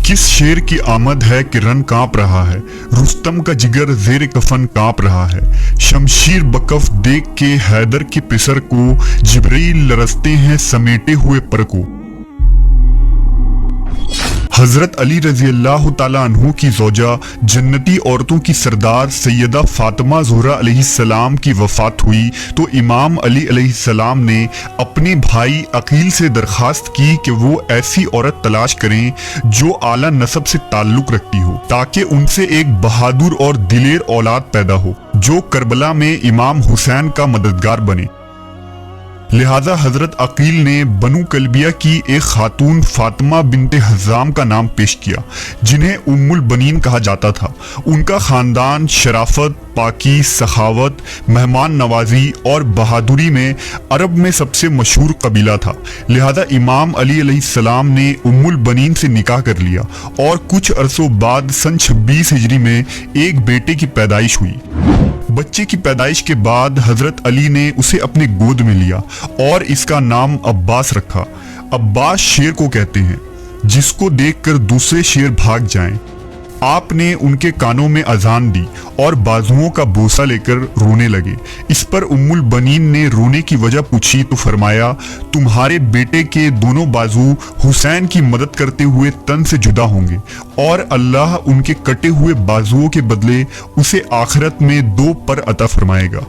किस शेर की आमद है कि रन कांप रहा है, रुस्तम का जिगर जेर कफन कांप रहा है। शमशीर बकफ देख के हैदर के पिसर को जिब्रील लरसते हैं समेटे हुए पर को। हजरत अली रजी अल्लाह ताला अन्हु की ज़ौजा जन्नती औरतों की सरदार सैयदा फातिमा ज़ोहरा अलैहिस्सलाम की वफ़ात हुई तो इमाम अली अलैहिस्सलाम ने अपने भाई अकील से दरख्वास्त की कि वो ऐसी औरत तलाश करें जो आला नसब से ताल्लुक़ रखती हो, ताकि उनसे एक बहादुर और दिलेर औलाद पैदा हो जो करबला में इमाम हुसैन का मददगार बने। लिहाजा हजरत अकील ने बनु कलबिया की एक खातून फातिमा बिनते हज़ाम का नाम पेश किया, जिन्हें उम्मुल बनीन कहा जाता था। उनका खानदान शराफत, पाकी, सखावत, मेहमान नवाजी और बहादुरी में अरब में सबसे मशहूर कबीला था। लिहाजा इमाम अली अलैहिस्सलाम ने उम्मुल बनीन से निकाह कर लिया और कुछ अरसों बाद सन 26 हिजरी में एक बेटे की पैदाइश हुई। बच्चे की पैदाइश के बाद हजरत अली ने उसे अपने गोद में लिया और इसका नाम अब्बास रखा। अब्बास शेर को कहते हैं जिसको देखकर दूसरे शेर भाग जाएं। आपने उनके कानों में अजान दी और बाजुओं का बोसा लेकर रोने लगे। इस पर उम्मुल बनीन ने रोने की वजह पूछी तो फरमाया, तुम्हारे बेटे के दोनों बाजू हुसैन की मदद करते हुए तन से जुदा होंगे और अल्लाह उनके कटे हुए बाजुओं के बदले उसे आखिरत में 2 पर अता फरमाएगा।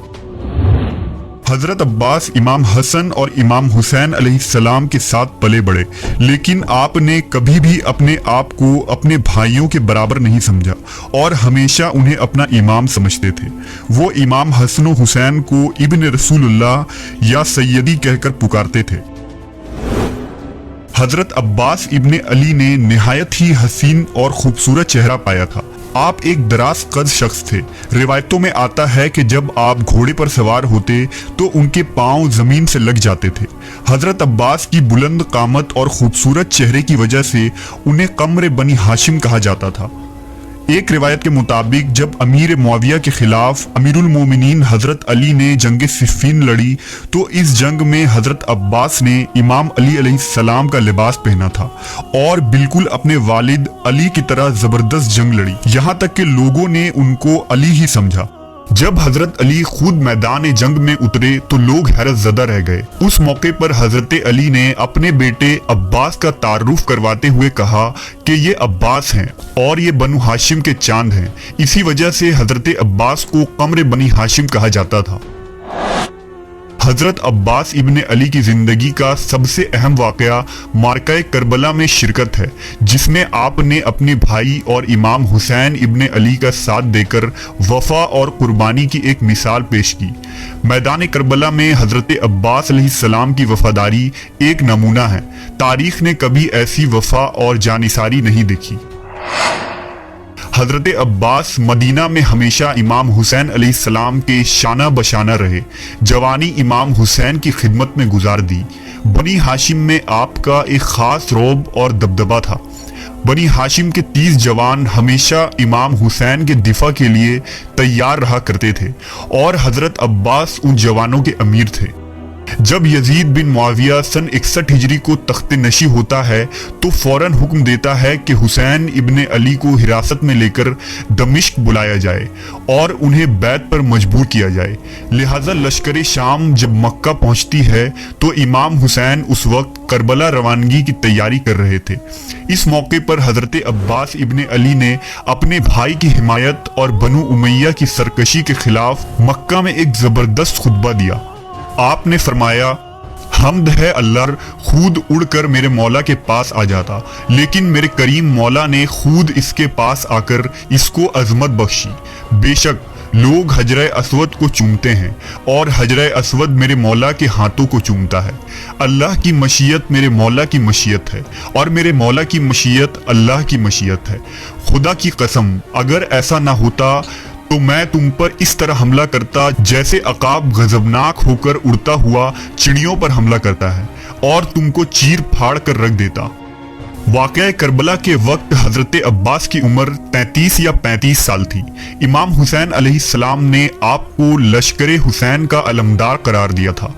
हजरत अब्बास इमाम हसन और इमाम हुसैन अलैहिस्सलाम के साथ पले बढ़े, लेकिन आपने कभी भी अपने आप को अपने भाइयों के बराबर नहीं समझा और हमेशा उन्हें अपना इमाम समझते थे। वो इमाम हसन और हुसैन को इब्न रसूलुल्लाह या सैयदी कहकर पुकारते थे। हजरत अब्बास इब्ने अली ने निहायत ही हसीन और खूबसूरत चेहरा पाया था। आप एक दराज कद शख्स थे। रिवायतों में आता है कि जब आप घोड़े पर सवार होते तो उनके पांव जमीन से लग जाते थे। हजरत अब्बास की बुलंद कामत और खूबसूरत चेहरे की वजह से उन्हें कमर बनी हाशिम कहा जाता था। एक रिवायत के मुताबिक जब अमीर मुआविया के खिलाफ अमीरुल मोमिनीन हजरत अली ने जंग सिफ़ीन लड़ी तो इस जंग में हजरत अब्बास ने इमाम अली अलैहिस्सलाम का लिबास पहना था और बिल्कुल अपने वालिद अली की तरह जबरदस्त जंग लड़ी, यहाँ तक कि लोगों ने उनको अली ही समझा। जब हजरत अली खुद मैदान जंग में उतरे तो लोग हैरत ज़दा रह गए। उस मौके पर हजरत अली ने अपने बेटे अब्बास का तारुफ करवाते हुए कहा कि ये अब्बास हैं और ये बनु हाशिम के चांद हैं। इसी वजह से हजरत अब्बास को कमर बनी हाशिम कहा जाता था। हजरत अब्बास इब्ने अली की जिंदगी का सबसे अहम वाकया मार्का करबला में शिरकत है, जिसमें आपने अपने भाई और इमाम हुसैन इब्ने अली का साथ देकर वफा और कुर्बानी की एक मिसाल पेश की। मैदान करबला में हजरत अब्बास अलैहिस्सलाम की वफादारी एक नमूना है। तारीख ने कभी ऐसी वफा और जानिसारी नहीं देखी। हजरत अब्बास मदीना में हमेशा इमाम हुसैन अलैहिस्सलाम के शाना बशाना रहे। जवानी इमाम हुसैन की खिदमत में गुजार दी। बनी हाशिम में आपका एक खास रौब और दबदबा था। बनी हाशिम के 30 जवान हमेशा इमाम हुसैन के दिफा के लिए तैयार रहा करते थे और हजरत अब्बास उन जवानों के अमीर थे। जब यजीद बिन मुआविया सन 61 हिजरी को तख्ते नशी होता है तो फौरन हुक्म देता है कि हुसैन इब्ने अली को हिरासत में लेकर दमिश्क बुलाया जाए और उन्हें बैत पर मजबूर किया जाए। लिहाजा लश्कर शाम जब मक्का पहुंचती है तो इमाम हुसैन उस वक्त करबला रवानगी की तैयारी कर रहे थे। इस मौके पर हजरत अब्बास इब्ने अली ने अपने भाई की हिमायत और बनु उमैया की सरकशी के खिलाफ मक्का में एक जबरदस्त खुतबा दिया। आपने फरमाया, हम्द है अल्लाह खुद उड़कर मेरे मौला के पास आ जाता, लेकिन मेरे करीम मौला ने खुद इसके पास आकर इसको अजमत बख्शी। बेशक लोग हजर असवद को चूमते हैं और हजर असवद मेरे मौला के हाथों को चूमता है। अल्लाह की मशीयत मेरे मौला की मशीयत है और मेरे मौला की मशीयत अल्लाह की मशीयत है। खुदा की कसम अगर ऐसा ना होता तो मैं तुम पर इस तरह हमला करता जैसे अकाब गजबनाक होकर उड़ता हुआ चिड़ियों पर हमला करता है और तुमको चीर फाड़ कर रख देता। वाक़या करबला के वक्त हजरत अब्बास की उम्र 33 या 35 साल थी। इमाम हुसैन अलैहिस्सलाम ने आपको लश्कर हुसैन का अलमदार करार दिया था।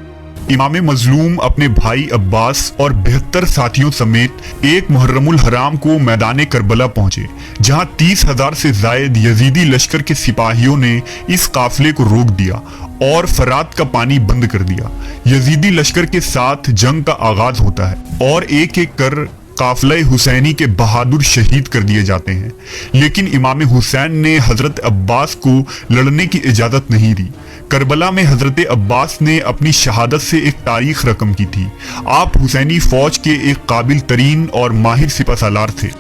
इमाम मजलूम अपने भाई अब्बास और 72 साथियों समेत 1 मुहर्रमुल हराम को मैदान करबला पहुंचे, जहां 30,000 से जायद यजीदी लश्कर के सिपाहियों ने इस काफिले को रोक दिया और फरात का पानी बंद कर दिया। यजीदी लश्कर के साथ जंग का आगाज होता है और एक एक कर काफिला हुसैनी के बहादुर शहीद कर दिए जाते हैं, लेकिन इमाम हुसैन ने हजरत अब्बास को लड़ने की इजाजत नहीं दी। करबला में हजरत अब्बास ने अपनी शहादत से एक तारीख रकम की थी। आप हुसैनी फौज के एक काबिल तरीन और माहिर सिपहसालार थे।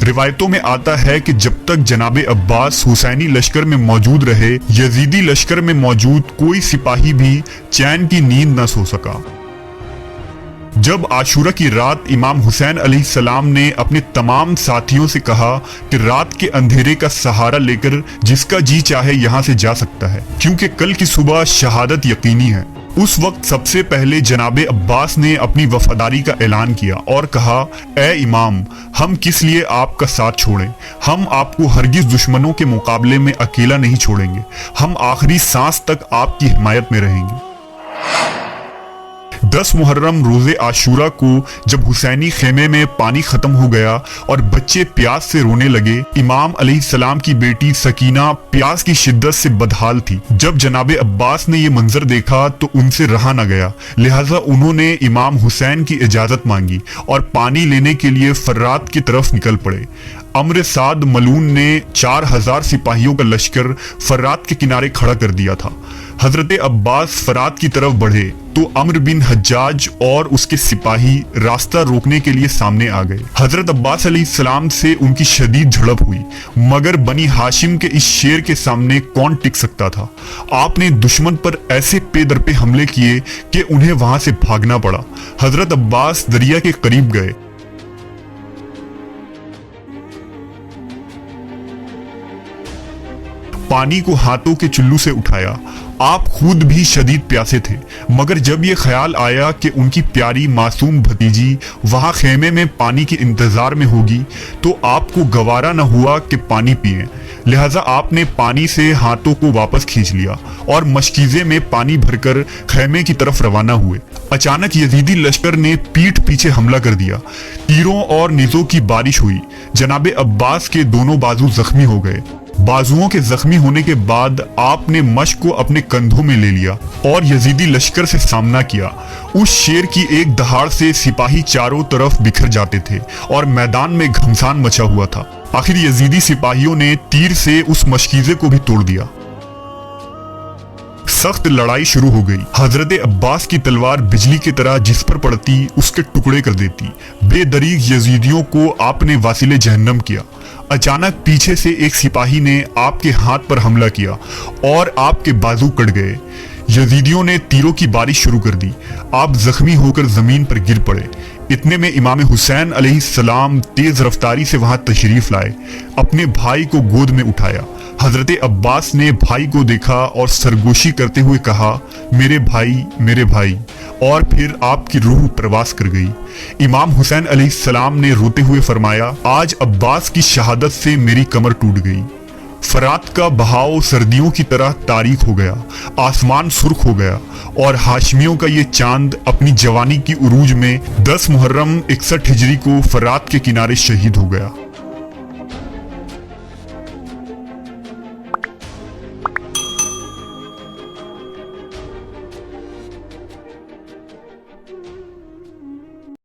रिवायतों में आता है कि जब तक जनाब अब्बास हुसैनी लश्कर में मौजूद रहे, यजीदी लश्कर में मौजूद कोई सिपाही भी चैन की नींद न सो सका। जब आशूरा की रात इमाम हुसैन अलैहिस्सलाम ने अपने तमाम साथियों से कहा कि रात के अंधेरे का सहारा लेकर जिसका जी चाहे यहाँ से जा सकता है, क्योंकि कल की सुबह शहादत यकीनी है, उस वक्त सबसे पहले जनाब अब्बास ने अपनी वफादारी का ऐलान किया और कहा, ए इमाम, हम किस लिए आपका साथ छोड़ें? हम आपको हरगिज दुश्मनों के मुकाबले में अकेला नहीं छोड़ेंगे। हम आखिरी सांस तक आपकी हिमायत में रहेंगे। 10 मुहर्रम रोजे आशूरा को जब हुसैनी खेमे में पानी खत्म हो गया और बच्चे प्यास से रोने लगे, इमाम अलैहिस्सलाम की बेटी सकीना प्यास की शिद्दत से बदहाल थी। जब जनाब अब्बास ने ये मंजर देखा तो उनसे रहा न गया, लिहाजा उन्होंने इमाम हुसैन की इजाजत मांगी और पानी लेने के लिए फर्रात की तरफ निकल पड़े। अम्र साद मलून ने 4000 सिपाहियों का लश्कर फर्रात के किनारे खड़ा कर दिया था। हजरत अब्बास फरात की तरफ बढ़े तो अम्र बिन हज्जाज और उसके सिपाही रास्ता रोकने के लिए सामने आ गए। हजरत अब्बास अलैहिस्सलाम से उनकी शदीद झड़प हुई, मगर बनी हाशिम के इस शेर के सामने कौन टिक सकता था। आपने दुश्मन पर ऐसे पे दर पे हमले किए कि उन्हें वहां से भागना पड़ा। हजरत अब्बास दरिया के करीब गए, पानी को हाथों के चुल्लू से उठाया। आप खुद भी शदीद प्यासे थे, मगर जब ये ख्याल आया कि उनकी प्यारी मासूम भतीजी वहां खेमे में पानी के इंतजार में होगी, तो आपको गवारा न हुआ कि पानी पिए। लिहाजा आपने पानी से हाथों को वापस खींच लिया और मशकीजे में पानी भरकर खेमे की तरफ रवाना हुए। अचानक यजीदी लश्कर ने पीठ पीछे हमला कर दिया। तीरों और निजों की बारिश हुई। जनाब अब्बास के दोनों बाजू जख्मी हो गए। बाजुओं के जख्मी होने के बाद आपने मश्क को अपने कंधों में ले लिया और यजीदी लश्कर से सामना किया। उस शेर की एक दहाड़ से सिपाही चारों तरफ बिखर जाते थे और मैदान में घमसान मचा हुआ था। आखिर यजीदी सिपाहियों ने तीर से उस मशकीजे को भी तोड़ दिया। सख्त लड़ाई शुरू हो गई। हजरत अब्बास की तलवार बिजली की तरह जिस पर पड़ती उसके टुकड़े कर देती। बेदरीग यजीदियों को आपने वासिले जहन्नम किया। अचानक पीछे से एक सिपाही ने आपके हाथ पर हमला किया और आपके बाजू कट गए। यजीदियों ने तीरों की बारिश शुरू कर दी। आप जख्मी होकर जमीन पर गिर पड़े। इतने में इमाम हुसैन अलैहिस्सलाम तेज रफ्तारी से वहां तशरीफ लाए। अपने भाई को गोद में उठाया। हजरत अब्बास ने भाई को देखा और सरगोशी करते हुए कहा, मेरे भाई, मेरे भाई, और फिर आपकी रूह प्रवास कर गई। इमाम हुसैन अलैहिस्सलाम ने रोते हुए फरमाया, आज अब्बास की शहादत से मेरी कमर टूट गई। फरात का बहाव सर्दियों की तरह तारीख हो गया, आसमान सुर्ख हो गया और हाशमियों का ये चांद अपनी जवानी की उरूज में 10 मुहर्रम 61 हिजरी को फरात के किनारे शहीद हो गया।